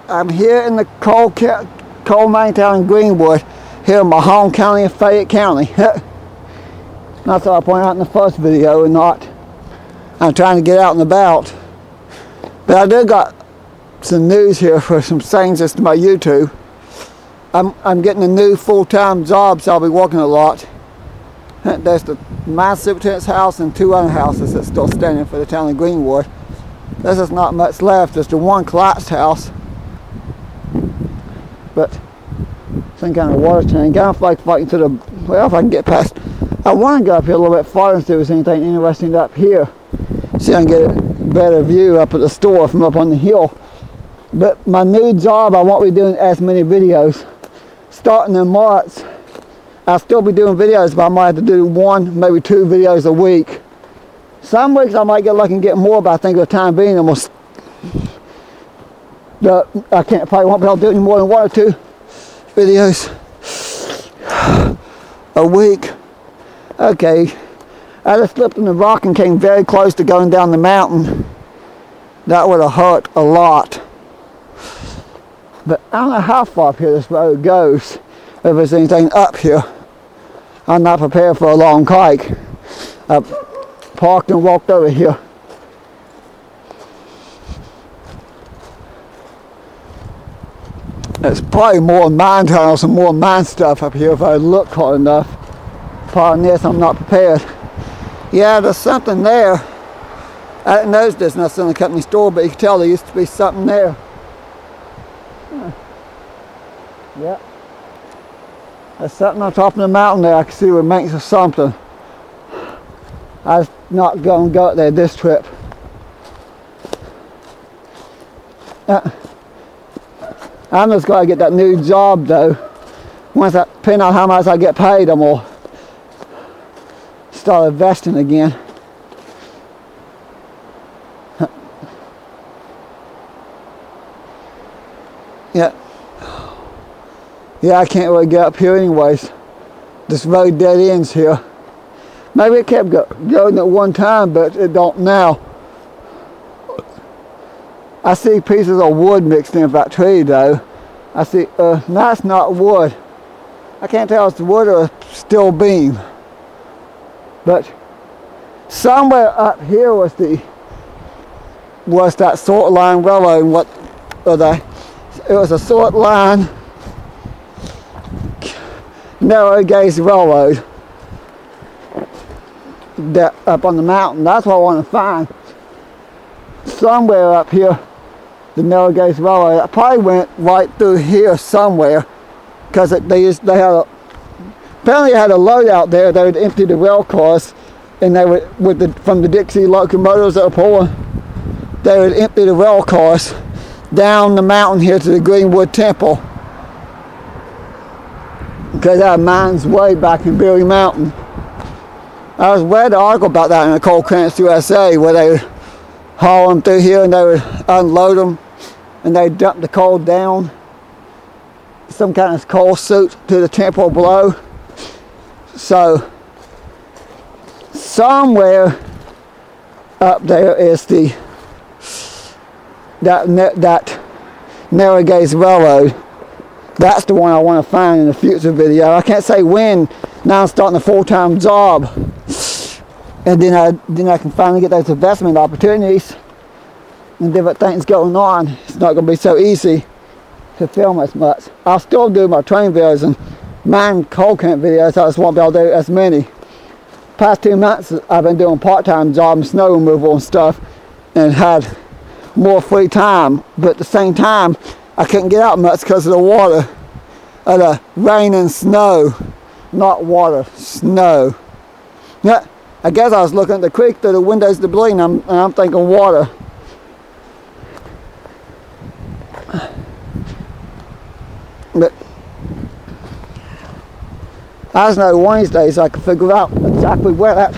I'm here in the coal mining town in Greenwood, here in my home county of Fayette County. That's what I pointed out in the first video, and not I'm trying to get out and about. But I do got some news here for some things just to my YouTube. I'm getting a new full-time job, so I'll be working a lot. There's the mine superintendent's house and 2 other houses that's still standing for the town of Greenwood. There's just not much left. There's the one collapsed house, but some kind of water tank. I'm like fighting to the, well, if I can get past. I want to go up here a little bit farther and see if there's anything interesting up here. See if I can get a better view up at the store from up on the hill. But my new job, I won't be doing as many videos. Starting in March, I'll still be doing videos, but I might have to do 1, maybe 2 videos a week. Some weeks I might get lucky and get more, but I think for the time being, I probably won't be able to do any more than 1 or 2 videos a week. Okay, I just slipped in the rock and came very close to going down the mountain. That would have hurt a lot. But I don't know how far up here this road goes, if there's anything up here. I'm not prepared for a long hike. I parked and walked over here. There's probably more mine tunnels and more mine stuff up here if I look hard enough. Pardon this, I'm not prepared. Yeah, there's something there. I didn't notice this in the Southern Company store, but you can tell there used to be something there. Yep. There's something on top of the mountain there. I can see remains of something. I was not going to go up there this trip. I'm just going to get that new job though. Once I depending on how much I get paid, I'm going to start investing again. Yeah, I can't really get up here anyways. This road dead ends here. Maybe it kept going at one time, but it don't now. I see pieces of wood mixed in with that tree though. I see, that's not wood. I can't tell if it's wood or a steel beam. But somewhere up here was that sort line railroad. It was a sort line narrow gauge railroad that up on the mountain. That's what I want to find. Somewhere up here, the narrow gauge railroad. I probably went right through here somewhere, because apparently they had a load out there. They would empty the rail cars, and they would from the Dixie locomotives that were pulling, they would empty the rail cars down the mountain here to the Greenwood Temple, because that mines way back in Berry Mountain. I read an article about that in the Coal Clearance USA, where they would haul them through here and they would unload them and they dump the coal down some kind of coal chute to the temple below. So somewhere up there is that narrow gauge railroad. That's the one I want to find in a future video. I can't say when. Now I'm starting a full-time job, and then I can finally get those investment opportunities and different things going on. It's not going to be so easy to film as much. I'll still do my train videos and mine coal camp videos. I just won't be able to do as many. Past 2 months I've been doing part-time job and snow removal and stuff, and had more free time, but at the same time I couldn't get out much because of the water, of the rain and snow. Not water, snow. Yeah, I guess I was looking at the creek through the windows of the building, and I'm thinking water. But I just know one of these days I can figure out exactly where that.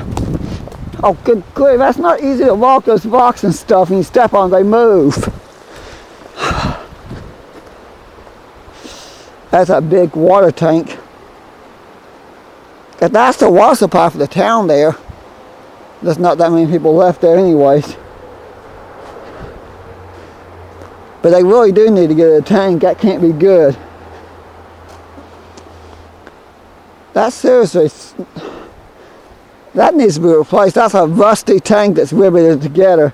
Oh, good grief, that's not easy to walk those rocks and stuff, and you step on them, they move. That's a big water tank. If that's the water supply for the town there, there's not that many people left there anyways. But they really do need to get a tank. That can't be good. That's seriously, that needs to be replaced. That's a rusty tank that's riveted together.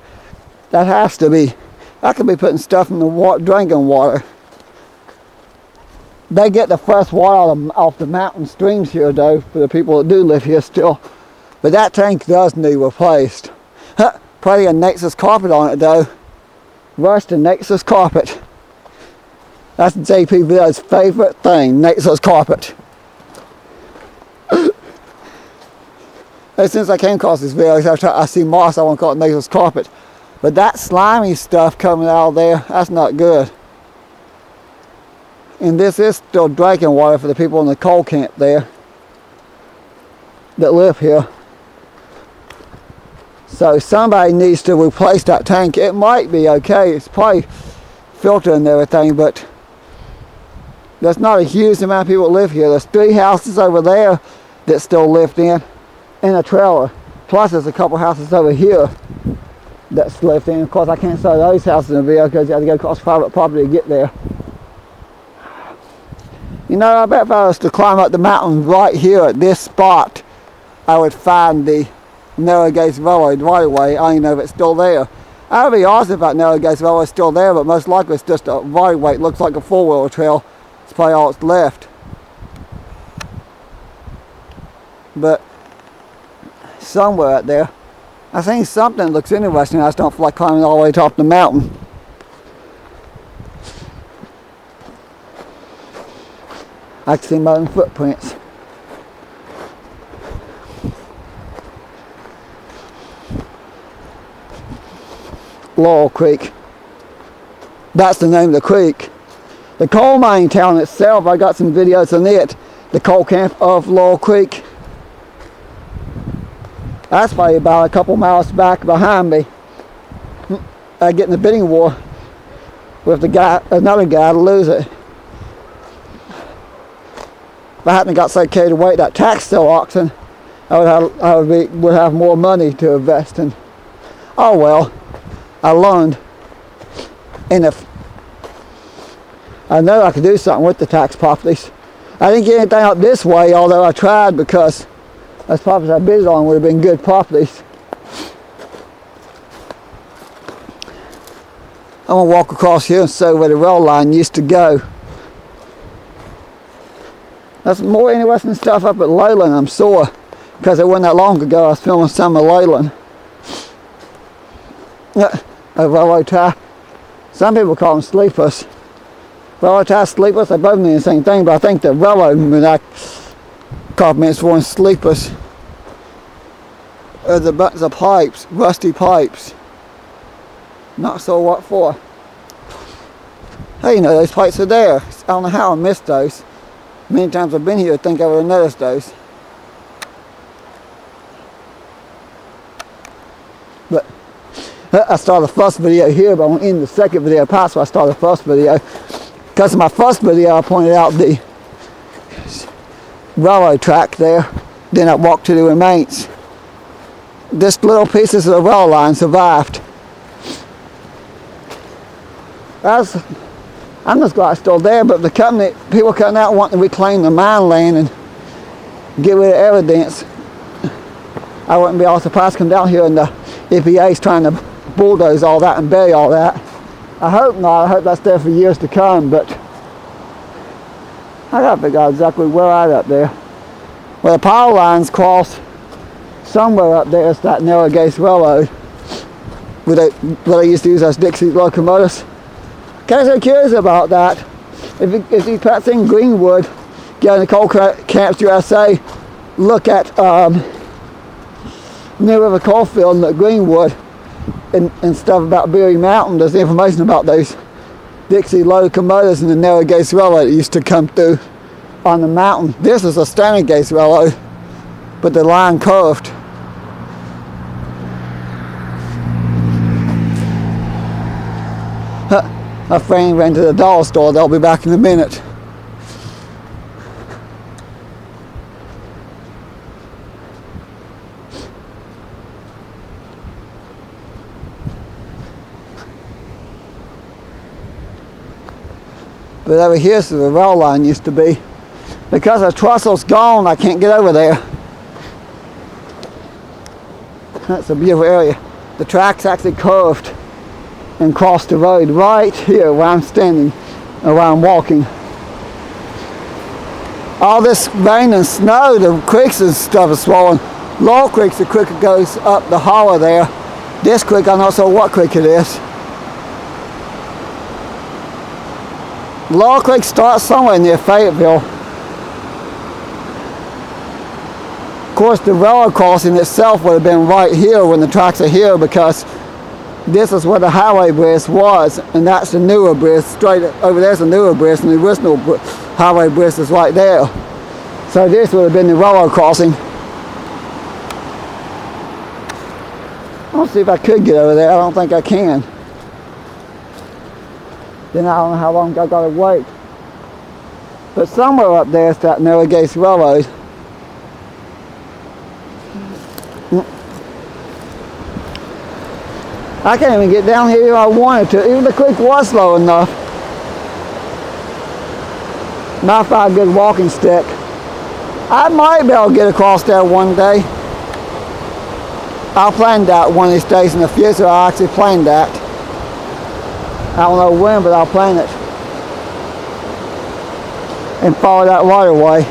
That has to be. That could be putting stuff in the drinking water. They get the fresh water off the mountain streams here, though, for the people that do live here still. But that tank does need replaced. Putting a Nexus carpet on it, though. Rusted Nexus carpet. That's JP Video's favorite thing, Nexus carpet. And since I came across this video, I see moss, I want to call it Nexus carpet. But that slimy stuff coming out of there, that's not good. And this is still drinking water for the people in the coal camp there that live here. So somebody needs to replace that tank. It might be okay. It's probably filtered and everything, but there's not a huge amount of people that live here. There's 3 houses over there that still lived in a trailer. Plus there's a couple houses over here that's lived in. Of course, I can't show those houses in the video because you have to go across private property to get there. You know, I bet if I was to climb up the mountain right here at this spot, I would find the Narrow Gates Railroad right away. I don't even know if it's still there. I would be awesome if that Narrow Gates Railroad is still there, but most likely it's just a right away. It looks like a 4-wheeler trail. It's probably all that's left. But somewhere out there, I think something looks interesting. I just don't feel like climbing all the way top the mountain. I can see my own footprints. Laurel Creek. That's the name of the creek. The coal mining town itself, I got some videos on it. The coal camp of Laurel Creek. That's probably about a couple miles back behind me. I get in a bidding war with another guy to lose it. If I hadn't got so carried away at that tax sale auction, I would have more money to invest in. Oh well, I learned. And if I know I could do something with the tax properties. I didn't get anything up this way, although I tried, because those properties I bid on would have been good properties. I'm going to walk across here and show where the rail line used to go. That's more interesting stuff up at Leyland, I'm sure, because it wasn't that long ago I was filming some of Leyland. A railroad tie. Some people call them sleepers. Railroad tie, sleepers, they both mean the same thing, but I think the railroad compliments for sleepers. The buttons of pipes, rusty pipes. Not so what for. Hey, you know, those pipes are there. I don't know how I missed those. Many times I've been here, I think I would have noticed those. But I started the first video here, but I went in the second video past, so I started the first video. Because in my first video, I pointed out the railroad track there. Then I walked to the remains. Just little pieces of the rail line survived. I'm just glad it's still there, but the company, people coming out wanting to reclaim the mine land and get rid of evidence. I wouldn't be all surprised to come down here and the EPA's trying to bulldoze all that and bury all that. I hope not. I hope that's there for years to come, but I gotta figure out exactly where I'm up there. Where the power lines cross, somewhere up there is that Narrow Gates Railroad where they used to use those Dixie locomotives. Kind of curious about that. If you put in Greenwood, go into Coal Camps USA, look at New River Coalfield and Greenwood and stuff about Beery Mountain, there's information about those Dixie locomotives and the Narrow Gates Railroad that used to come through on the mountain. This is a standard gauge railroad, but the line curved. My friend ran to the dollar store. They'll be back in a minute. But over here's where the rail line used to be. Because the trestle's gone, I can't get over there. That's a beautiful area. The track's actually curved and crossed the road right here where I'm standing and where I'm walking. All this rain and snow, the creeks and stuff is swollen. Laurel Creek's the creek that goes up the hollow there. This creek, I'm not sure what creek it is. Laurel Creek starts somewhere near Fayetteville. Of course, the railroad crossing itself would have been right here when the tracks are here, because this is where the highway bridge was, and that's the newer bridge. Straight over there's the newer bridge, and the original highway bridge is right there. So this would have been the railroad crossing. I'll see if I could get over there. I don't think I can. Then I don't know how long I gotta wait. But somewhere up there is that Narrow Gauge Railroad. I can't even get down here if I wanted to. Even the creek was slow enough. Might find a good walking stick. I might be able to get across there one day. I'll plan that one of these days in the future. I'll actually plan that. I don't know when, but I'll plan it. And follow that waterway.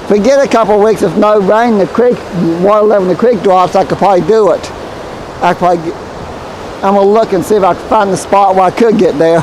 If we get a couple of weeks of no rain, the creek, water level in the creek drops, I could probably do it. I'm gonna look and see if I can find the spot where I could get there.